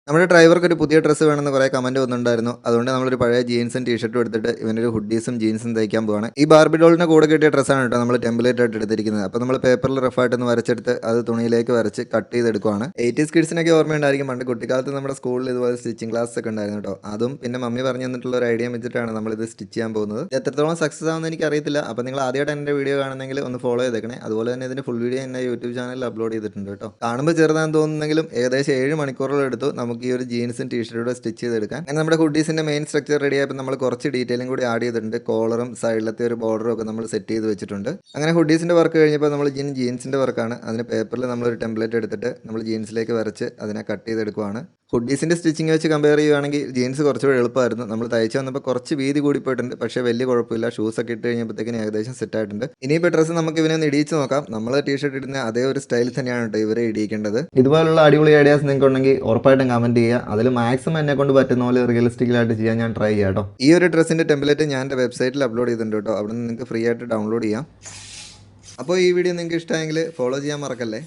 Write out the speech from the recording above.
നമ്മുടെ ഡ്രൈവർക്ക് ഒരു പുതിയ ഡ്രസ്സ് വേണമെന്ന് കുറേ കമന്റ് വന്നിട്ടുണ്ടായിരുന്നു. അതുകൊണ്ട് നമ്മളൊരു പഴയ ജീൻസും ടീഷർട്ടും എടുത്തിട്ട് ഇവനൊരു ഹുഡീസും ജീൻസും തയ്ക്കാൻ പോവാണ്. ഈ ബാർബി ഡോളിന്റെ കൂടെ കിട്ടിയ ഡ്രസ്സാണ് കേട്ടോ നമ്മൾ ടെംപ്ലേറ്റ് ആയിട്ട് എടുത്തിരിക്കുന്നത്. അപ്പോൾ നമ്മൾ പേപ്പറിൽ റഫായിട്ടൊന്ന് വരച്ചെടുത്ത് അത് തുണിയിലേക്ക് വരച്ച് കട്ട് ചെയ്തെടുക്കുവാണ്. 80s കിഡ്സിനൊക്കെ ഓർമ്മയുണ്ടായിരിക്കും, പണ്ട് കുട്ടിക്കാലത്ത് നമ്മുടെ സ്കൂളിൽ ഇതുപോലെ സ്റ്റിച്ചിങ് ക്ലാസ് ഒക്കെ ഉണ്ടായിരുന്നു കേട്ടോ. അതും പിന്നെ മമ്മി പറഞ്ഞു തന്നിട്ടുള്ള ഒരു ഐഡിയ വെച്ചിട്ടാണ് നമ്മളിത് സ്റ്റിച്ച് ചെയ്യാൻ പോകുന്നത്. ഇത് എത്രത്തോളം സക്സസ് ആവുമെന്ന് എനിക്ക് അറിയത്തില്ല. അപ്പോൾ നിങ്ങൾ ആദ്യമായിട്ട് എൻ്റെ വീഡിയോ കാണുന്നെങ്കിൽ ഒന്ന് ഫോളോ ചെയ്തേക്കണേ. അതുപോലെ തന്നെ ഇതിന്റെ ഫുൾ വീഡിയോ എൻ്റെ യൂട്യൂബ് ചാനലിൽ അപ്ലോഡ് ചെയ്തിട്ടുണ്ട് കേട്ടോ. കാണുമ്പോൾ ചെറുതാണെന്ന് തോന്നുന്നെങ്കിലും ഏകദേശം 7 മണിക്കൂറോളം എടുത്തു നമുക്ക് ഈ ഒരു ജീൻസും ടീഷർട്ടൂടെ സ്റ്റിച്ച് ചെയ്തെടുക്കാൻ. അങ്ങനെ നമ്മുടെ ഹുഡീസിന്റെ മെയിൻ സ്ട്രക്ചർ റെഡി ആയപ്പോൾ നമ്മൾ കുറച്ച് ഡീറ്റെയിലും കൂടി ആഡ് ചെയ്തിട്ടുണ്ട്. കോളറും സൈഡിലത്തെ ഒരു ബോർഡറും ഒക്കെ നമ്മൾ സെറ്റ് ചെയ്ത് വെച്ചിട്ടുണ്ട്. അങ്ങനെ ഹുഡീസിന്റെ വർക്ക് കഴിഞ്ഞപ്പോൾ നമ്മൾ ജീൻസിന്റെ വർക്കാണ്. അതിന് പേപ്പറിൽ നമ്മളൊരു ടെംപ്ലേറ്റ് എടുത്തിട്ട് നമ്മൾ ജീൻസിലേക്ക് വരച്ച് അതിനെ കട്ട് ചെയ്തെടുക്കുവാണ്. ഹുഡീസിന്റെ സ്റ്റിച്ചിങ് വെച്ച് കമ്പയർ ചെയ്യുകയാണെങ്കിൽ ജീൻസ് കുറച്ചുകൂടി എളുപ്പമായിരുന്നു. നമ്മൾ തയ്ച്ച് വന്നപ്പോൾ കുറച്ച് വീതി കൂടി പോയിട്ടുണ്ട്, പക്ഷേ വലിയ കുഴപ്പമില്ല. ഷൂസ് ഒക്കെ ഇട്ട് കഴിഞ്ഞപ്പോഴത്തേക്കിന് ഏകദേശം സെറ്റ് ആയിട്ടുണ്ട്. ഇനിയിപ്പോൾ ഡ്രസ്സ് നമുക്ക് ഇവനെ ഒന്ന് ഇടിയിച്ച് നോക്കാം. നമ്മൾ ടീഷർട്ട് ഇടുന്ന അതേ ഒരു സ്റ്റൈൽ തന്നെയാണ് കേട്ടോ ഇവരെ ഇടിയിക്കേണ്ടത്. ഇതുപോലുള്ള അടിപൊളി ഐഡിയാസ് നിങ്ങൾക്ക് ഉണ്ടെങ്കിൽ ഉറപ്പായിട്ടും കമന്റ് ചെയ്യുക. അതിൽ മാക്സിമം എന്നെ കൊണ്ട് പറ്റുന്ന പോലെ റിയലിസ്റ്റിക്കലായിട്ട് ചെയ്യാൻ ഞാൻ ട്രൈ ചെയ്യാം കേട്ടോ. ഈ ഒരു ഡ്രസ്സിന്റെ ടെംപ്ലേറ്റ് ഞാൻ എൻ്റെ വെബ്സൈറ്റിൽ അപ്ലോഡ് ചെയ്തിട്ടുണ്ട് കേട്ടോ. അവിടെ നിന്ന് നിങ്ങൾക്ക് ഫ്രീ ആയിട്ട് ഡൗൺലോഡ് ചെയ്യാം. അപ്പോൾ ഈ വീഡിയോ നിങ്ങൾക്ക് ഇഷ്ടമായെങ്കിൽ ഫോളോ ചെയ്യാൻ മറക്കല്ലേ.